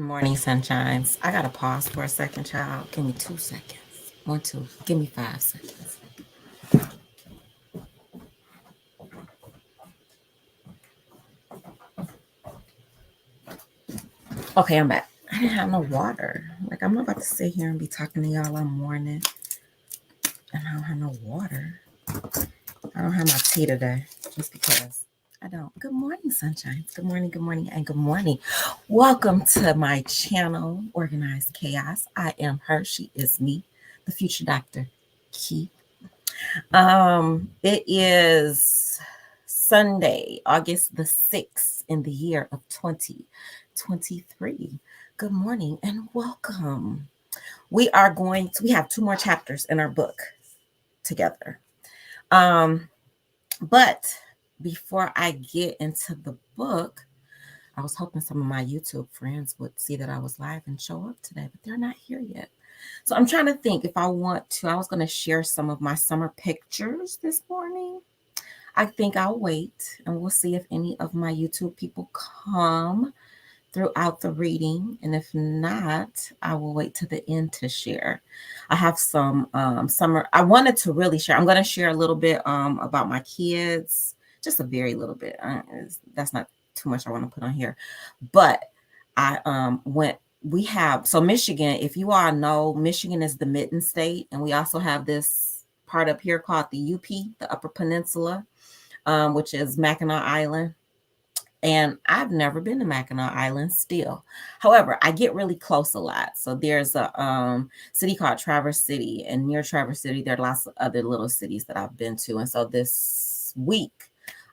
morning, sunshines. I gotta pause for a second, child. Give me 2 seconds. 1, 2. Give me 5 seconds. Okay, I'm back. I didn't have no water. Like, I'm not about to sit here and be talking to y'all all morning, and I don't have no water. I don't have my tea today, just because I don't. Good morning, sunshines. Good morning, good morning, and good morning. Welcome to my channel, Organized Chaos. I am her. She is me, the future Dr. Key. It is Sunday, August the 6th in the year of 2023. Good morning and welcome. We have 2 more chapters in our book together. But before I get into the book, I was hoping some of my YouTube friends would see that I was live and show up today, but they're not here yet. So I'm trying to think if I want to. I was going to share some of my summer pictures this morning. I think I'll wait and we'll see if any of my YouTube people come throughout the reading. And if not, I will wait to the end to share. I have some summer. I wanted to really share. I'm going to share a little bit about my kids, just a very little bit. That's not too much I want to put on here. But I Michigan, if you all know, Michigan is the mitten state, and we also have this part up here called the UP, the Upper Peninsula, which is Mackinac Island. And I've never been to Mackinac Island still. However, I get really close a lot. So there's a city called Traverse City, and near Traverse City, there are lots of other little cities that I've been to. And so this week,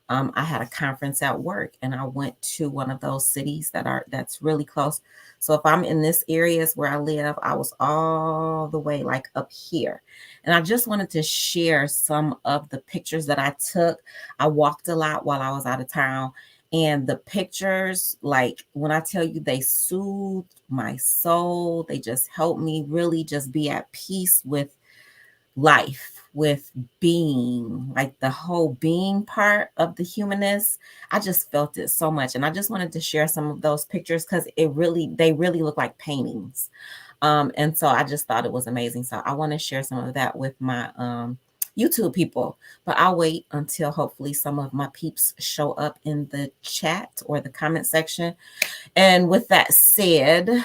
I had a conference at work, and I went to one of those cities that's really close. So if I'm in this area where I live, I was all the way like up here. And I just wanted to share some of the pictures that I took. I walked a lot while I was out of town. And the pictures, like when I tell you they soothed my soul, they just helped me really just be at peace with life, with being, like the whole being part of the humanness. I just felt it so much. And I just wanted to share some of those pictures because they really look like paintings. And so I just thought it was amazing. So I want to share some of that with my YouTube people, but I'll wait until hopefully some of my peeps show up in the chat or the comment section. And with that said,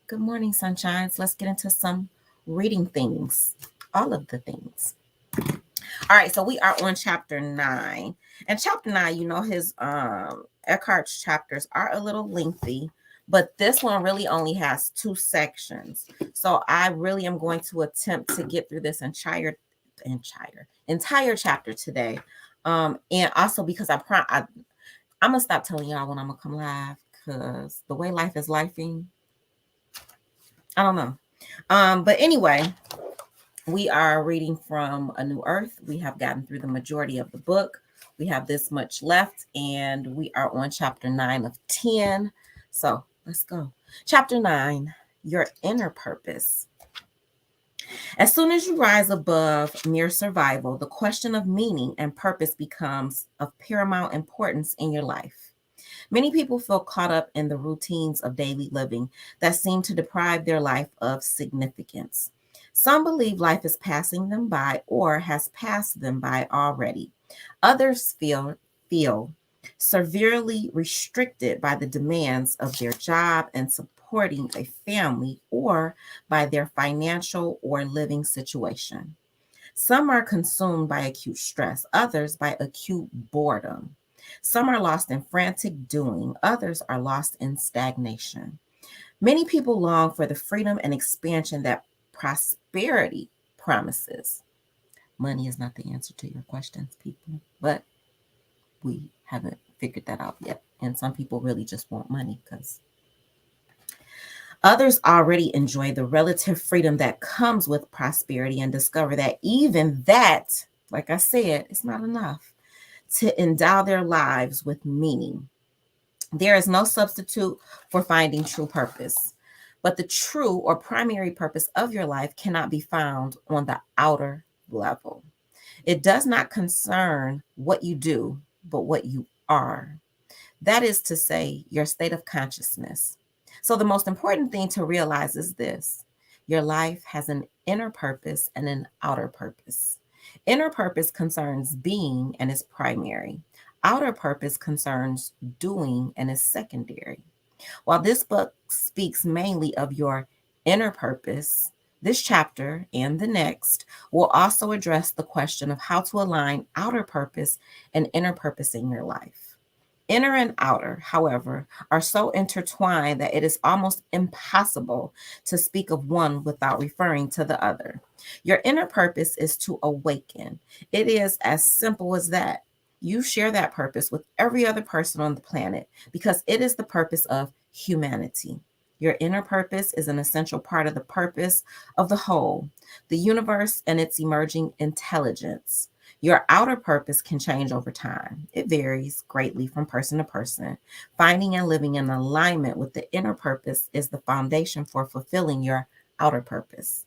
good morning, sunshines. Let's get into some reading things, all of the things. All right, so we are on chapter 9. And chapter 9, his Eckhart's chapters are a little lengthy, but this one really only has 2 sections. So I really am going to attempt to get through this entire chapter today. And also because I'm gonna stop telling y'all when I'm gonna come live, because the way life is lifing, I don't know. But anyway, we are reading from A New Earth. We have gotten through the majority of the book. We have this much left, and we are on chapter 9 of 10. So let's go. Chapter 9, Your Inner Purpose. As soon as you rise above mere survival, the question of meaning and purpose becomes of paramount importance in your life. Many people feel caught up in the routines of daily living that seem to deprive their life of significance. Some believe life is passing them by or has passed them by already. Others feel severely restricted by the demands of their job and supporting a family or by their financial or living situation. Some are consumed by acute stress, others by acute boredom. Some are lost in frantic doing, others are lost in stagnation. Many people long for the freedom and expansion that prosperity promises. Money is not the answer to your questions, people, but we haven't figured that out yet. And some people really just want money because others already enjoy the relative freedom that comes with prosperity and discover that even that, like I said, is not enough to endow their lives with meaning. There is no substitute for finding true purpose, but the true or primary purpose of your life cannot be found on the outer level. It does not concern what you do, but what you are. That is to say, your state of consciousness. So, the most important thing to realize is this: your life has an inner purpose and an outer purpose. Inner purpose concerns being and is primary, outer purpose concerns doing and is secondary. While this book speaks mainly of your inner purpose, this chapter and the next will also address the question of how to align outer purpose and inner purpose in your life. Inner and outer, however, are so intertwined that it is almost impossible to speak of one without referring to the other. Your inner purpose is to awaken. It is as simple as that. You share that purpose with every other person on the planet because it is the purpose of humanity. Your inner purpose is an essential part of the purpose of the whole, the universe and its emerging intelligence. Your outer purpose can change over time. It varies greatly from person to person. Finding and living in alignment with the inner purpose is the foundation for fulfilling your outer purpose.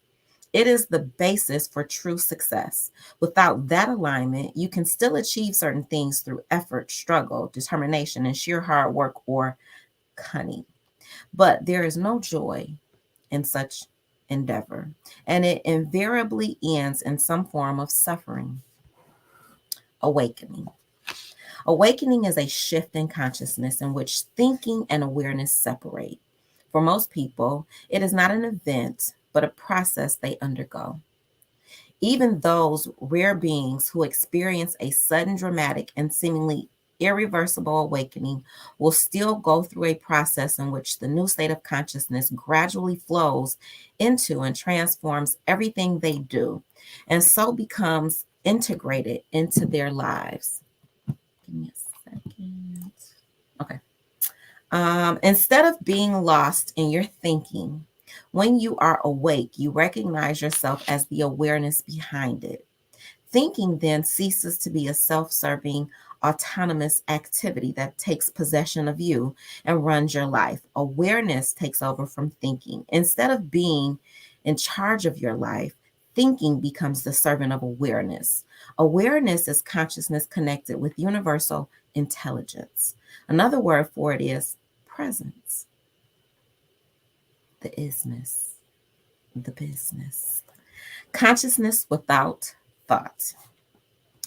It is the basis for true success. Without that alignment, you can still achieve certain things through effort, struggle, determination, and sheer hard work or cunning. But there is no joy in such endeavor, and it invariably ends in some form of suffering. Awakening. Awakening is a shift in consciousness in which thinking and awareness separate. For most people, it is not an event, but a process they undergo. Even those rare beings who experience a sudden, dramatic, and seemingly irreversible awakening will still go through a process in which the new state of consciousness gradually flows into and transforms everything they do, and so becomes integrated into their lives. Give me a second. Okay. Instead of being lost in your thinking, when you are awake, you recognize yourself as the awareness behind it. Thinking then ceases to be a self serving, autonomous activity that takes possession of you and runs your life. Awareness takes over from thinking. Instead of being in charge of your life, thinking becomes the servant of awareness. Awareness is consciousness connected with universal intelligence. Another word for it is presence, the isness, the business. Consciousness without thought.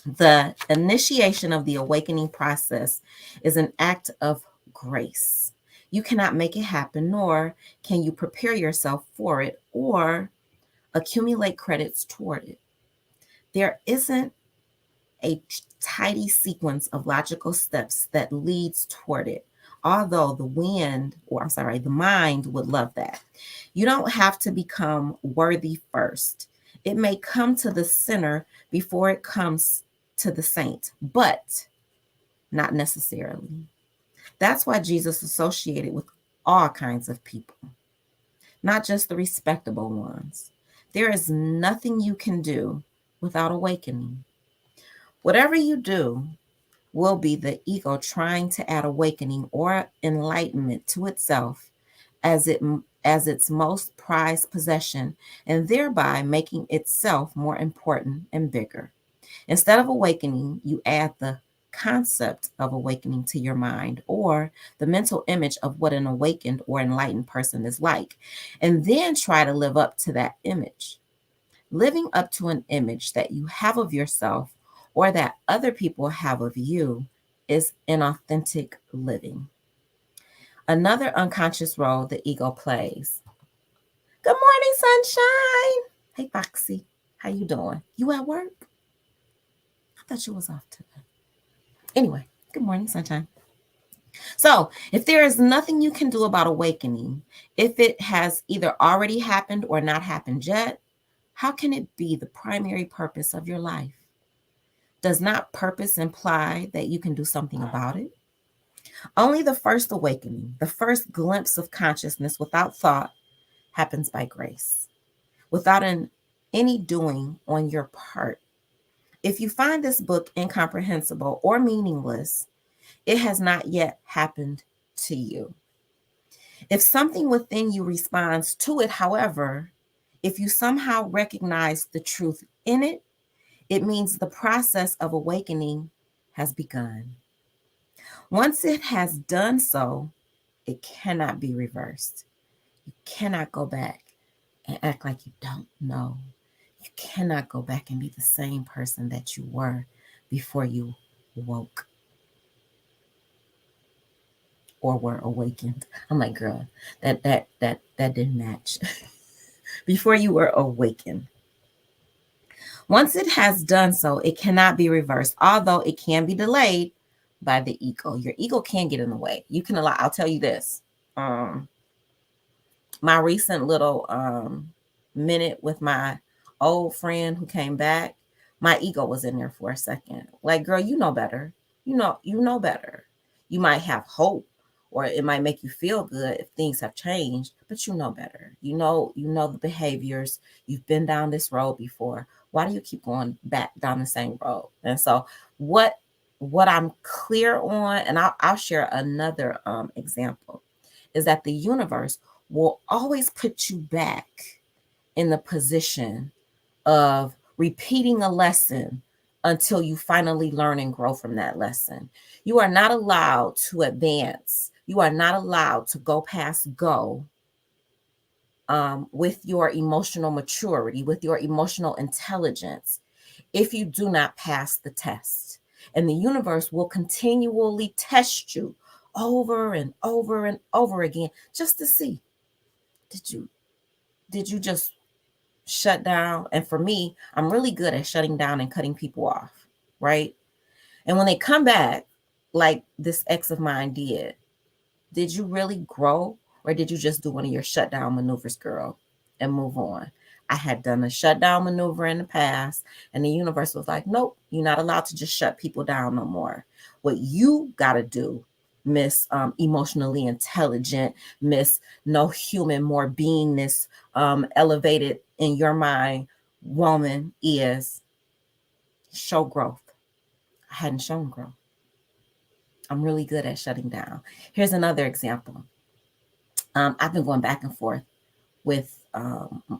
The initiation of the awakening process is an act of grace. You cannot make it happen, nor can you prepare yourself for it or accumulate credits toward it. There isn't a tidy sequence of logical steps that leads toward it, although the mind would love that. You don't have to become worthy first. It may come to the sinner before it comes to the saint, but not necessarily. That's why Jesus associated with all kinds of people, not just the respectable ones. There is nothing you can do without awakening. Whatever you do will be the ego trying to add awakening or enlightenment to itself as its most prized possession, and thereby making itself more important and bigger. Instead of awakening, you add the concept of awakening to your mind or the mental image of what an awakened or enlightened person is like, and then try to live up to that image. Living up to an image that you have of yourself or that other people have of you is inauthentic living. Another unconscious role the ego plays. Good morning, sunshine. Hey, Foxy. How you doing? You at work? I thought you was off today. Anyway, good morning, sunshine. So, if there is nothing you can do about awakening, if it has either already happened or not happened yet, how can it be the primary purpose of your life? Does not purpose imply that you can do something about it? Only the first awakening, the first glimpse of consciousness without thought, happens by grace, without any doing on your part. If you find this book incomprehensible or meaningless, it has not yet happened to you. If something within you responds to it, however, if you somehow recognize the truth in it, it means the process of awakening has begun. Once it has done so, It cannot be reversed. You cannot go back and act like you don't know. You cannot go back and be the same person that you were before you woke or were awakened. I'm like, girl, that didn't match. Before you were awakened. Once it has done so, it cannot be reversed, although it can be delayed by the ego. Your ego can get in the way. You can allow, I'll tell you this. My recent little minute with my old friend who came back, my ego was in there for a second. Like, girl, you know better. You know better. You might have hope, or it might make you feel good if things have changed, but you know better. You know the behaviors. You've been down this road before. Why do you keep going back down the same road? And so what I'm clear on, and I'll share another example, is that the universe will always put you back in the position of repeating a lesson until you finally learn and grow from that lesson. You are not allowed to advance. You are not allowed to go past go with your emotional maturity, with your emotional intelligence, if you do not pass the test. And the universe will continually test you over and over and over again just to see, did you just shut down? And for me, I'm really good at shutting down and cutting people off, right? And when they come back, like this ex of mine did you really grow, or did you just do one of your shutdown maneuvers, girl, and move on? I had done a shutdown maneuver in the past, and the universe was like, nope, you're not allowed to just shut people down no more. What you got to do, Miss Emotionally Intelligent, Miss No Human More Beingness, elevated in your mind woman, is show growth. I hadn't shown growth. I'm really good at shutting down. Here's another example. I've been going back and forth with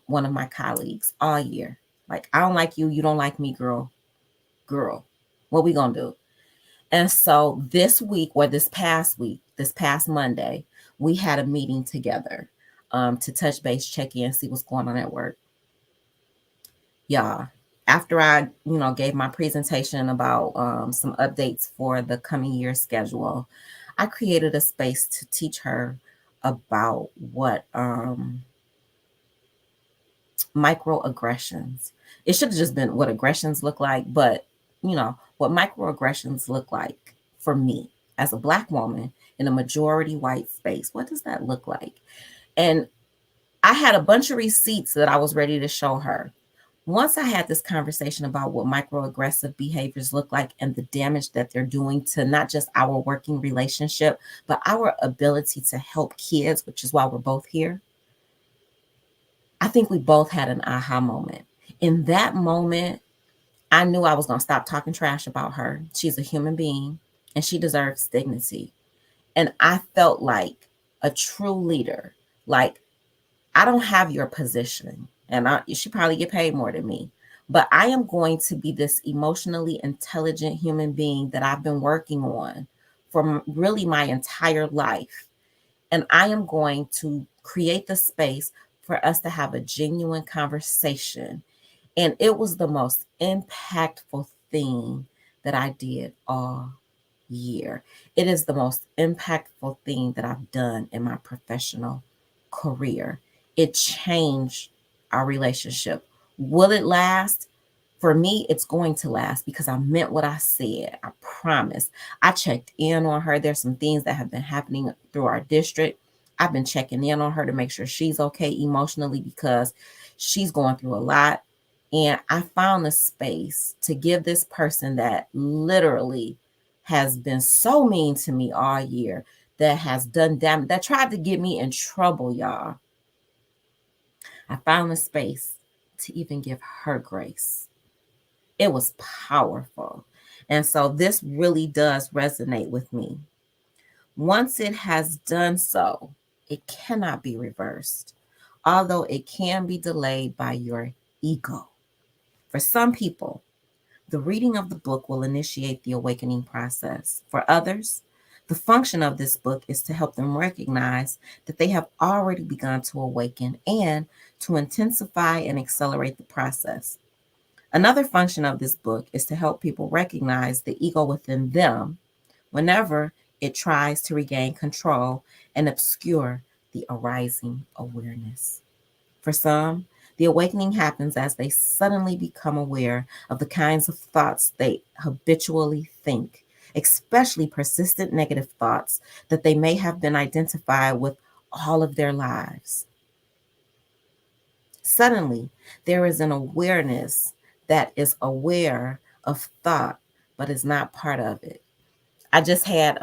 one of my colleagues all year. Like, I don't like you, you don't like me, girl. Girl, what we gonna do? And so this week, or this past week, this past Monday, we had a meeting together to touch base, check in, see what's going on at work. Y'all, after I, gave my presentation about some updates for the coming year schedule, I created a space to teach her about what microaggressions. It should have just been what aggressions look like, but what microaggressions look like for me as a Black woman in a majority white space. What does that look like? And I had a bunch of receipts that I was ready to show her. Once I had this conversation about what microaggressive behaviors look like and the damage that they're doing to not just our working relationship, but our ability to help kids, which is why we're both here, I think we both had an aha moment. In that moment, I knew I was going to stop talking trash about her. She's a human being and she deserves dignity. And I felt like a true leader. Like, I don't have your position, and she probably get paid more than me, but I am going to be this emotionally intelligent human being that I've been working on for really my entire life. And I am going to create the space for us to have a genuine conversation. And it was the most impactful thing that I did all year. It is the most impactful thing that I've done in my professional career. It changed our relationship. Will it last? For me, it's going to last because I meant what I said. I promise. I checked in on her. There's some things that have been happening through our district. I've been checking in on her to make sure she's okay emotionally because she's going through a lot. And I found the space to give this person that literally has been so mean to me all year, that has done damage, that tried to get me in trouble, y'all. I found the space to even give her grace. It was powerful. And so this really does resonate with me. Once it has done so, it cannot be reversed, although it can be delayed by your ego. For some people, the reading of the book will initiate the awakening process. For others, The function of this book is to help them recognize that they have already begun to awaken and to intensify and accelerate the process. Another function of this book is to help people recognize the ego within them whenever it tries to regain control and obscure the arising awareness. For some, the awakening happens as they suddenly become aware of the kinds of thoughts they habitually think, especially persistent negative thoughts that they may have been identified with all of their lives. Suddenly, there is an awareness that is aware of thought, but is not part of it. I just had,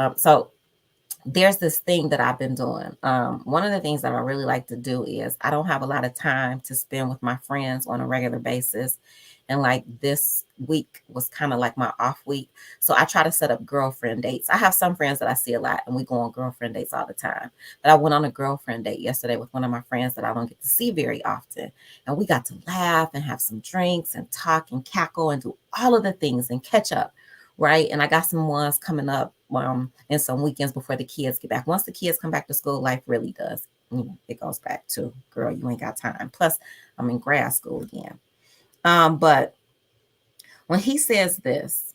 there's this thing that I've been doing. One of the things that I really like to do is I don't have a lot of time to spend with my friends on a regular basis. And like this week was kind of like my off week. So I try to set up girlfriend dates. I have some friends that I see a lot and we go on girlfriend dates all the time. But I went on a girlfriend date yesterday with one of my friends that I don't get to see very often. And we got to laugh and have some drinks and talk and cackle and do all of the things and catch up. Right. And I got some ones coming up and some weekends before the kids get back. Once the kids come back to school, life really does. It goes back to, girl, you ain't got time. Plus, I'm in grad school again. But when he says this,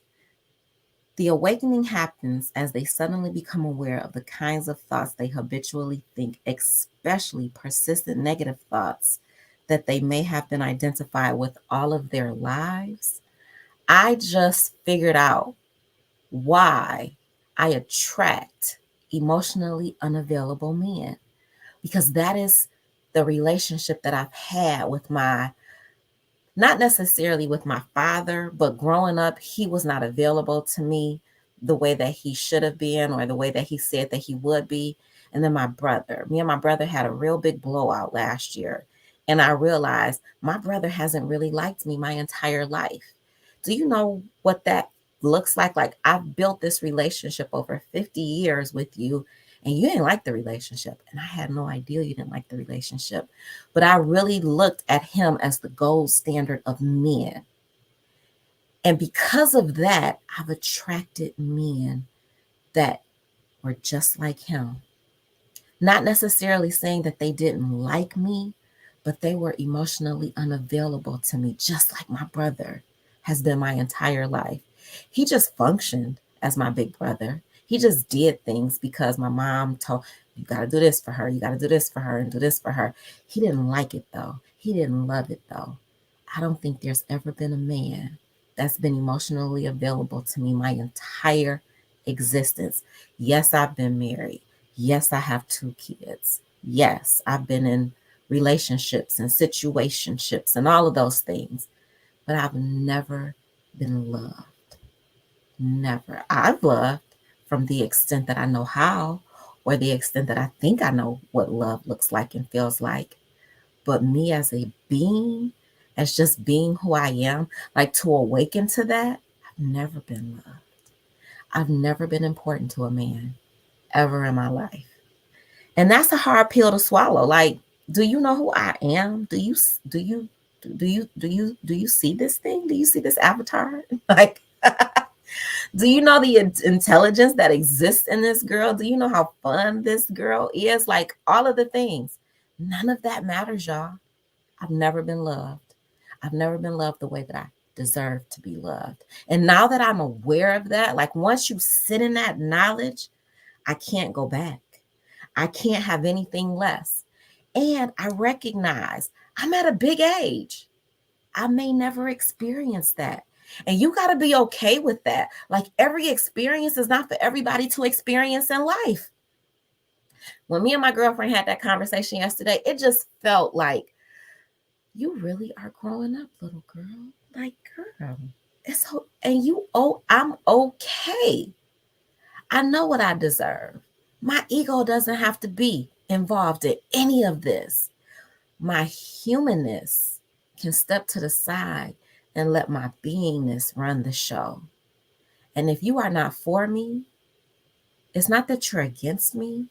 the awakening happens as they suddenly become aware of the kinds of thoughts they habitually think, especially persistent negative thoughts that they may have been identified with all of their lives. I just figured out why I attract emotionally unavailable men, because that is the relationship that I've had with not necessarily with my father, but growing up, he was not available to me the way that he should have been or the way that he said that he would be. And then me and my brother had a real big blowout last year. And I realized my brother hasn't really liked me my entire life. Do you know what that looks like? Like, I've built this relationship over 50 years with you, and you didn't like the relationship. And I had no idea you didn't like the relationship. But I really looked at him as the gold standard of men. And because of that, I've attracted men that were just like him. Not necessarily saying that they didn't like me, but they were emotionally unavailable to me, just like my brother has been my entire life. He just functioned as my big brother. He just did things because my mom told, you got to do this for her. You got to do this for her and do this for her. He didn't like it though. He didn't love it though. I don't think there's ever been a man that's been emotionally available to me my entire existence. Yes, I've been married. Yes, I have 2 kids. Yes, I've been in relationships and situationships and all of those things, but I've never been loved. Never. I've loved from the extent that I know how, or the extent that I think I know what love looks like and feels like. But me as a being, as just being who I am, like to awaken to that, I've never been loved. I've never been important to a man ever in my life. And that's a hard pill to swallow. Like, do you know who I am? Do you see this thing? Do you see this avatar? Like, do you know the intelligence that exists in this girl? Do you know how fun this girl is? Like, all of the things. None of that matters, y'all. I've never been loved. I've never been loved the way that I deserve to be loved. And now that I'm aware of that, like once you sit in that knowledge, I can't go back. I can't have anything less. And I recognize I'm at a big age. I may never experience that. And you got to be okay with that. Like, every experience is not for everybody to experience in life. When me and my girlfriend had that conversation yesterday, it just felt like, you really are growing up, little girl. Like, girl, it's I'm okay. I know what I deserve. My ego doesn't have to be involved in any of this. My humanness can step to the side and let my beingness run the show. And if you are not for me, it's not that you're against me,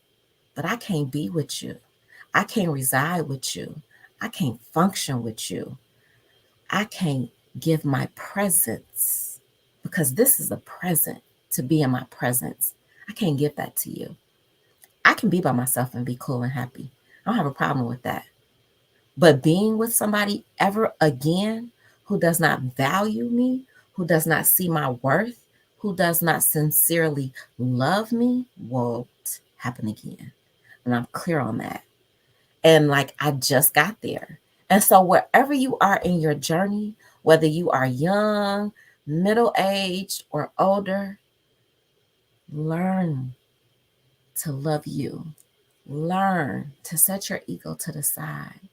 but I can't be with you. I can't reside with you. I can't function with you. I can't give my presence, because this is a present to be in my presence. I can't give that to you. I can be by myself and be cool and happy. I don't have a problem with that. But being with somebody ever again who does not value me, who does not see my worth, who does not sincerely love me, won't happen again. And I'm clear on that. And like I just got there. And so, wherever you are in your journey, whether you are young, middle aged, or older, learn to love you. Learn to set your ego to the side.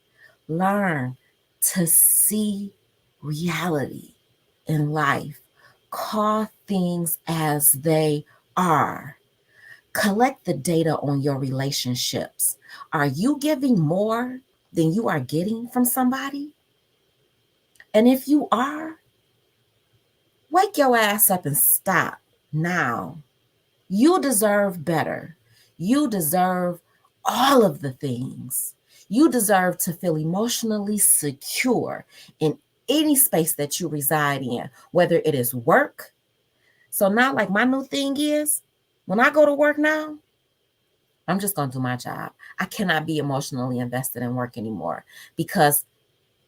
Learn to see reality in life. Call things as they are. Collect the data on your relationships. Are you giving more than you are getting from somebody? And if you are, wake your ass up and stop now. You deserve better. You deserve all of the things. You deserve to feel emotionally secure in any space that you reside in, whether it is work. So now, like my new thing is, when I go to work now, I'm just going to do my job. I cannot be emotionally invested in work anymore because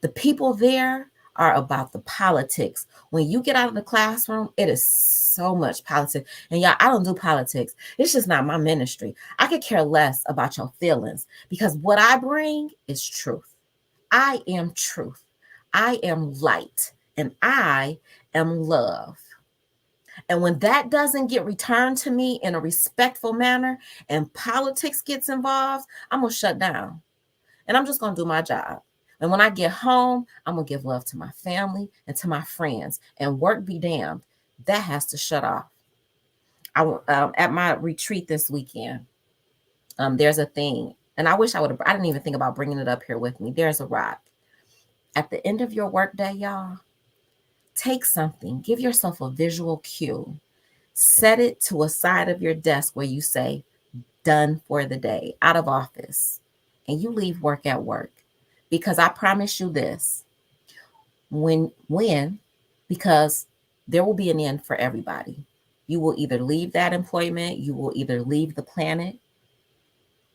the people there are about the politics. When you get out of the classroom, it is so much politics. And y'all, I don't do politics. It's just not my ministry. I could care less about your feelings because what I bring is truth. I am truth. I am light. And I am love. And when that doesn't get returned to me in a respectful manner and politics gets involved, I'm going to shut down and I'm just going to do my job. And when I get home, I'm going to give love to my family and to my friends, and work be damned. That has to shut off. At my retreat this weekend, there's a thing, and I wish I didn't even think about bringing it up here with me. There's a rock. At the end of your workday, y'all, take something, give yourself a visual cue, set it to a side of your desk where you say, done for the day, out of office, and you leave work at work. Because I promise you this, when, because there will be an end for everybody. You will either leave that employment, you will either leave the planet.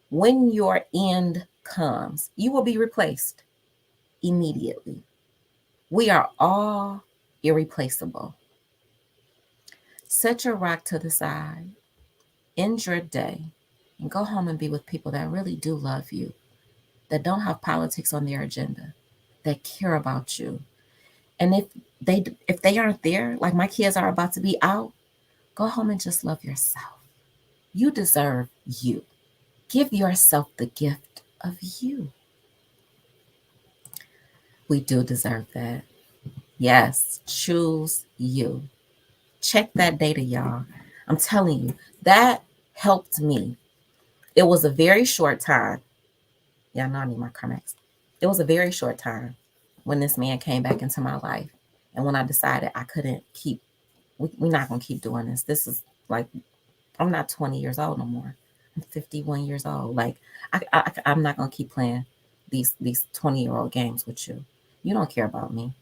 When your end comes, you will be replaced immediately. We are all irreplaceable. Set your rock to the side, end your day, and go home and be with people that really do love you, that don't have politics on their agenda, that care about you. And if they aren't there, like my kids are about to be out, go home and just love yourself. You deserve you. Give yourself the gift of you. We do deserve that. Yes, choose you. Check that data, y'all. I'm telling you, that helped me. It was a very short time. Yeah, I know I need my Carmex. It was a very short time when this man came back into my life. And when I decided I couldn't keep, we're not going to keep doing this. This is like, I'm not 20 years old no more. I'm 51 years old. Like, I'm not going to keep playing these 20-year-old games with you. You don't care about me.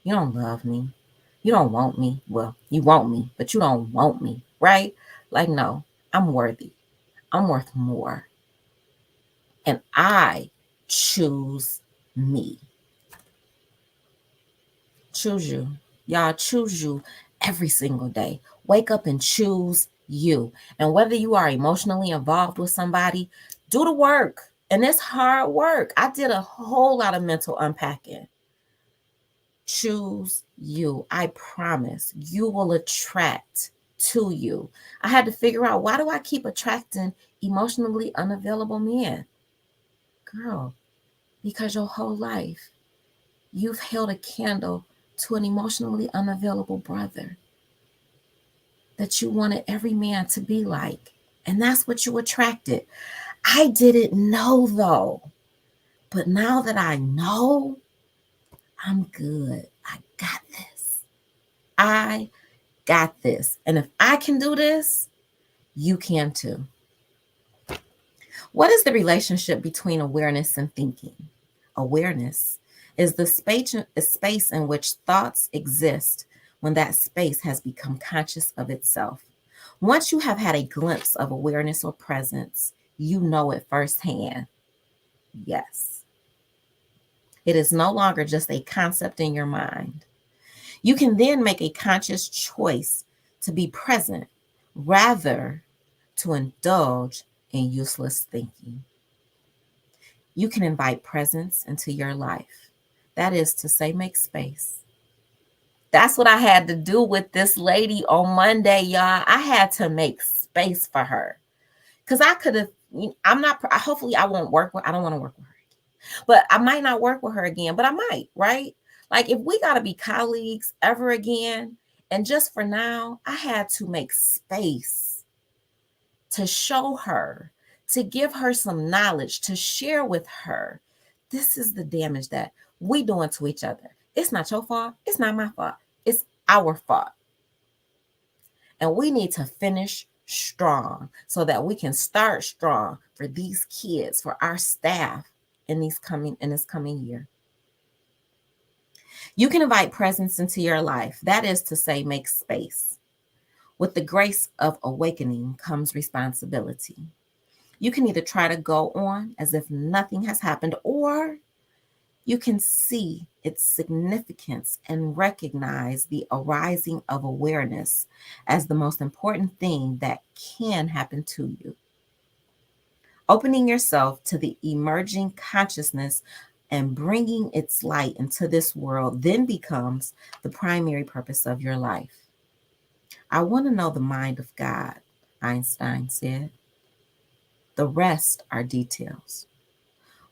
You don't love me. You don't want me. Well, you want me, but you don't want me, right? Like, no, I'm worthy. I'm worth more. And I choose me. Choose you. Y'all choose you every single day. Wake up and choose you. And whether you are emotionally involved with somebody, do the work. And it's hard work. I did a whole lot of mental unpacking. Choose you. I promise you will attract to you. I had to figure out, why do I keep attracting emotionally unavailable men? Girl, because your whole life you've held a candle to an emotionally unavailable brother that you wanted every man to be like. And that's what you attracted. I didn't know though. But now that I know, I'm good. I got this. I got this. And if I can do this, you can too. What is the relationship between awareness and thinking? Awareness is the space in which thoughts exist when that space has become conscious of itself. Once you have had a glimpse of awareness or presence, you know it firsthand. Yes. It is no longer just a concept in your mind. You can then make a conscious choice to be present rather to indulge in useless thinking. You can invite presence into your life. That is to say, make space. That's what I had to do with this lady on Monday, y'all. I had to make space for her because I could have. I'm not. Hopefully, I won't work with. I don't want to work with her, but I might not work with her again. But I might, right? Like if we gotta be colleagues ever again, and just for now, I had to make space to show her, to give her some knowledge, to share with her. This is the damage that we doing to each other. It's not your fault. It's not my fault. It's our fault. And we need to finish strong so that we can start strong for these kids, for our staff in this coming year. You can invite presence into your life. That is to say, make space. With the grace of awakening comes responsibility. You can either try to go on as if nothing has happened, or you can see its significance and recognize the arising of awareness as the most important thing that can happen to you. Opening yourself to the emerging consciousness and bringing its light into this world then becomes the primary purpose of your life. I want to know the mind of God, Einstein said. The rest are details.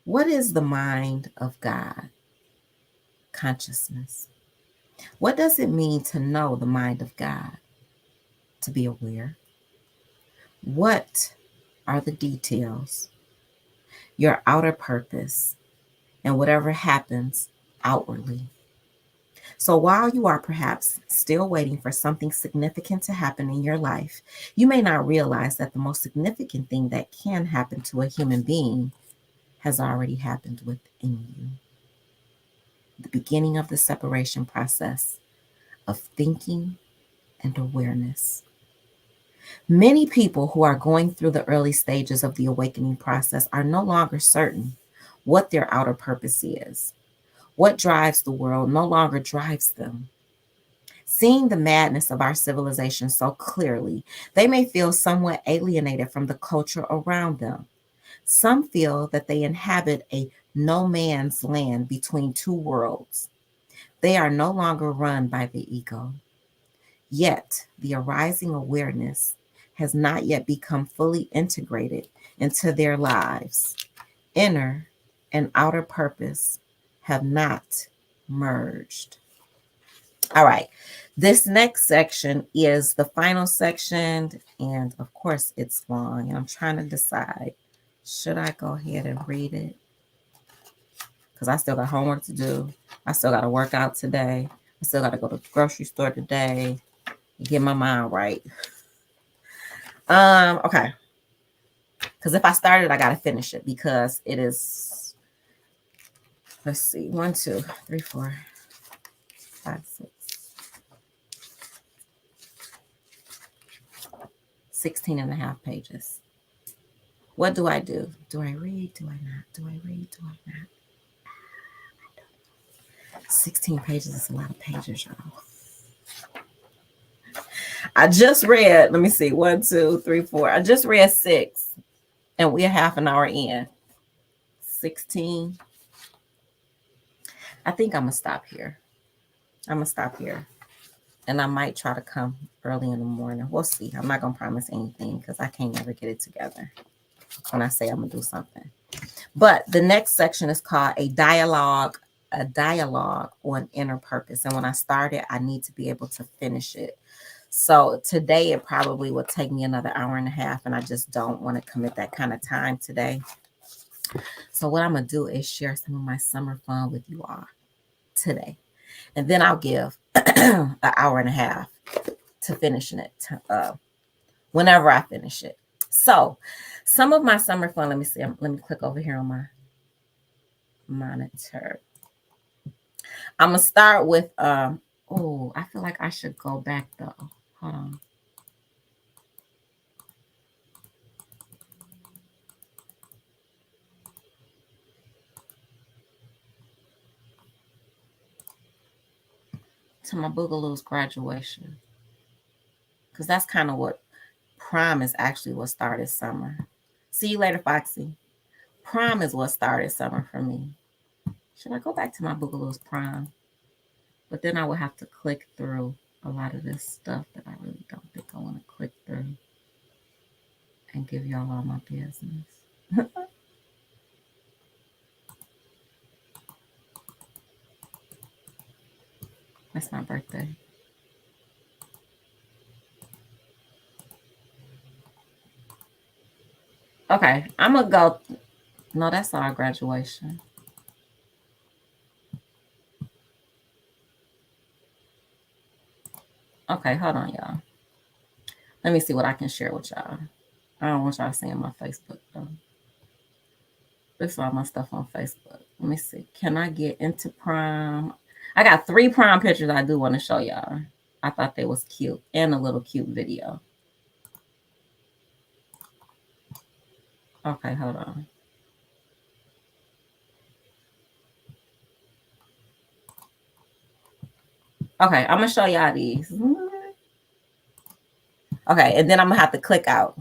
What is the mind of God? Consciousness. What does it mean to know the mind of God? To be aware. What are the details? Your outer purpose and whatever happens outwardly. So while you are perhaps still waiting for something significant to happen in your life, you may not realize that the most significant thing that can happen to a human being has already happened within you. The beginning of the separation process of thinking and awareness. Many people who are going through the early stages of the awakening process are no longer certain what their outer purpose is. What drives the world no longer drives them. Seeing the madness of our civilization so clearly, they may feel somewhat alienated from the culture around them. Some feel that they inhabit a no man's land between two worlds. They are no longer run by the ego. Yet, the arising awareness has not yet become fully integrated into their lives. Inner and outer purpose have not merged. All right. This next section is the final section. And of course, it's long. And I'm trying to decide, should I go ahead and read it? Because I still got homework to do. I still got to work out today. I still got to go to the grocery store today and get my mind right. Okay. Because if I started, I got to finish it because it is, let's see, 1, 2, 3, 4, 5, 6. 16 and a half pages. What do I do? Do I read? Do I not? Do I read? Do I not? 16 pages is a lot of pages, y'all. I just read, let me see, 1, 2, 3, 4. I just read 6, and we're half an hour in. 16. I think I'm going to stop here. And I might try to come early in the morning. We'll see. I'm not going to promise anything because I can't never get it together when I say I'm going to do something. But the next section is called a dialogue on inner purpose. And when I start it, I need to be able to finish it. So today it probably will take me another hour and a half, and I just don't want to commit that kind of time today. So what I'm going to do is share some of my summer fun with you all today. And then I'll give an hour and a half to finishing it whenever I finish it. So some of my summer fun, let me see. Let me click over here on my monitor. I'm going to start with, I feel like I should go back though. Hold on. to my Boogaloo's graduation, because that's kind of what prom is actually what started summer. See you later, Foxy. Prom is what started summer for me. Should I go back to my Boogaloo's prom? But then I would have to click through a lot of this stuff that I really don't think I want to click through and give y'all all my business. That's my birthday. Okay, I'm gonna go. No, that's our graduation. Okay, hold on, y'all. Let me see what I can share with y'all. I don't want y'all seeing my Facebook though. This is all my stuff on Facebook. Let me see. Can I get into prom? I got 3 prom pictures I do want to show y'all. I thought they was cute and a little cute video. Okay, hold on. Okay, I'm gonna show y'all these. Okay, and then I'm gonna have to click out.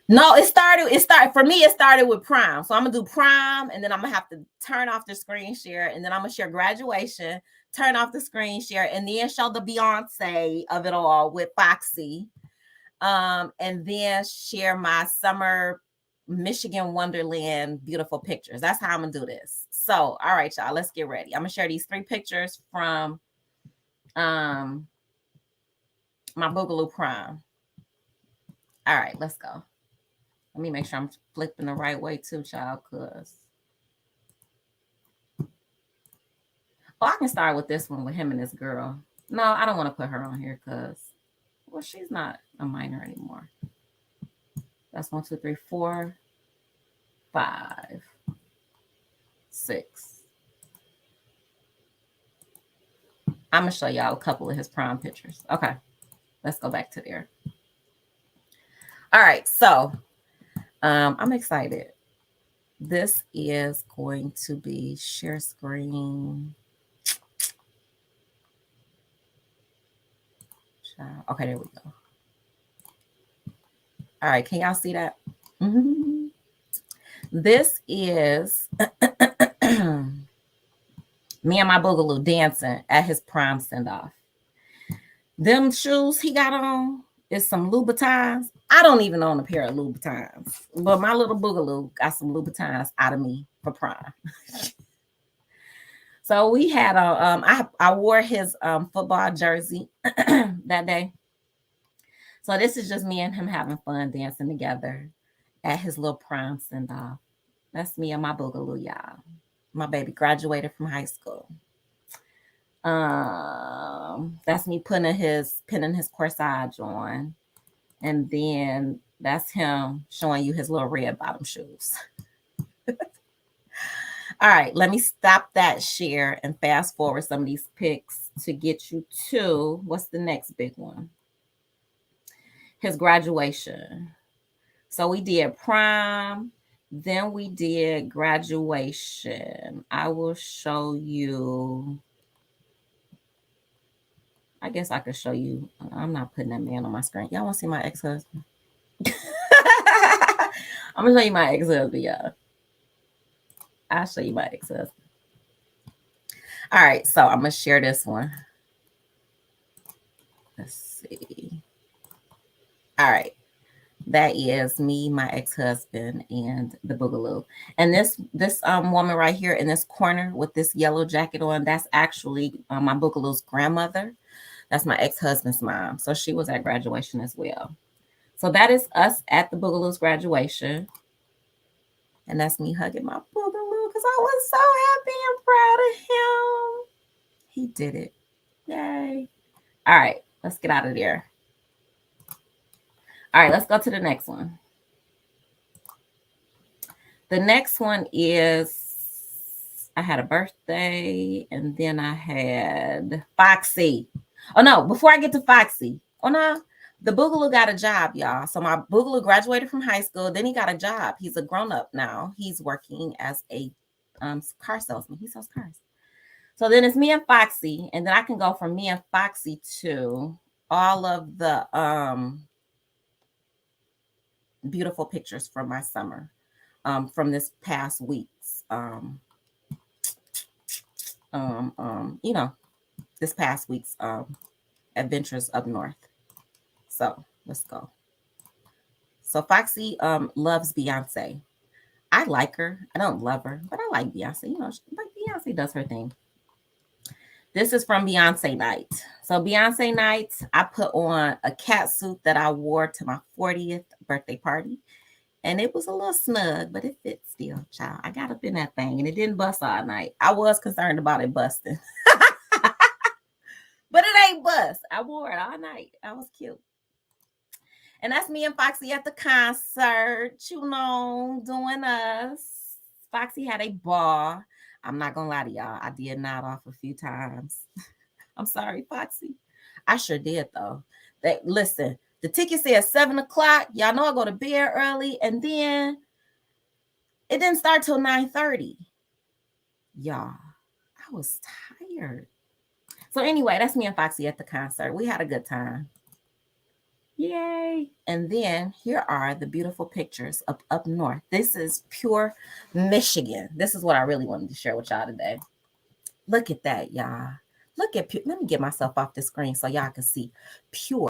No, it started for me, it started with prom. So I'm gonna do prom, and then I'm gonna have to turn off the screen share, and then I'm gonna share graduation, turn off the screen share, and then show the Beyonce of it all with Foxy. And then share my summer Michigan Wonderland beautiful pictures. That's how I'm gonna do this. So, all right, y'all, let's get ready. I'm gonna share these 3 pictures from my Boogaloo prom. All right, let's go. Let me make sure I'm flipping the right way too, child, cause I can start with this one with him and this girl. No, I don't want to put her on here because, well, she's not a minor anymore. That's 1, 2, 3, 4, 5, 6. I'm gonna show y'all a couple of his prom pictures. Okay, let's go back to there. All right, so I'm excited. This is going to be share screen. Okay, there we go. All right, can y'all see that? Mm-hmm. This is me and my Boogaloo dancing at his prom send-off. Them shoes he got on is some Louboutins. I don't even own a pair of Louboutins, but my little Boogaloo got some Louboutins out of me for prom. So we had a, I wore his football jersey that day. So this is just me and him having fun dancing together at his little prom send-off. That's me and my Boogaloo, y'all. My baby graduated from high school. That's me pinning his corsage on. And then that's him showing you his little red bottom shoes. All right, let me stop that share and fast forward some of these pics to get you to, what's the next big one? His graduation. So we did prom, then we did graduation. I will show you. I guess I could show you. I'm not putting that man on my screen. Y'all want to see my ex-husband? I'm going to show you my ex-husband, y'all. I'll show you my ex-husband. All right, so I'm going to share this one. Let's see. All right. That is me, my ex-husband, and the Boogaloo. And this woman right here in this corner with this yellow jacket on, that's actually my Boogaloo's grandmother. That's my ex-husband's mom. So she was at graduation as well. So that is us at the Boogaloo's graduation. And that's me hugging my Boogaloo because I was so happy and proud of him. He did it. Yay. All right, let's get out of there. All right, let's go to the next one. The next one is, I had a birthday and then I had Foxy. Oh no, before I get to Foxy, oh no, the Boogaloo got a job, y'all. So my Boogaloo graduated from high school, then he got a job. He's a grown-up now. He's working as a car salesman. He sells cars. So then it's me and Foxy, and then I can go from me and Foxy to all of the beautiful pictures from my summer, from this past week's, you know, this past week's adventures up north. So let's go. So Foxy loves Beyonce. I like her. I don't love her, but I like Beyonce. You know, like Beyonce does her thing. This is from Beyonce night. So Beyonce night, I put on a cat suit that I wore to my 40th birthday party. And it was a little snug, but it fit still, child. I got up in that thing and it didn't bust all night. I was concerned about it busting. But it ain't bust. I wore it all night. I was cute. And that's me and Foxy at the concert, you know, doing us. Foxy had a ball. I'm not going to lie to y'all. I did nod off a few times. I'm sorry, Foxy. I sure did, though. Listen, the ticket said 7 o'clock. Y'all know I go to bed early. And then it didn't start till 9:30. Y'all, I was tired. So anyway, that's me and Foxy at the concert. We had a good time. Yay. And then here are the beautiful pictures of up north. This is pure Michigan. This is what I really wanted to share with y'all today. Look at that, y'all. Look at, let me get myself off the screen so y'all can see pure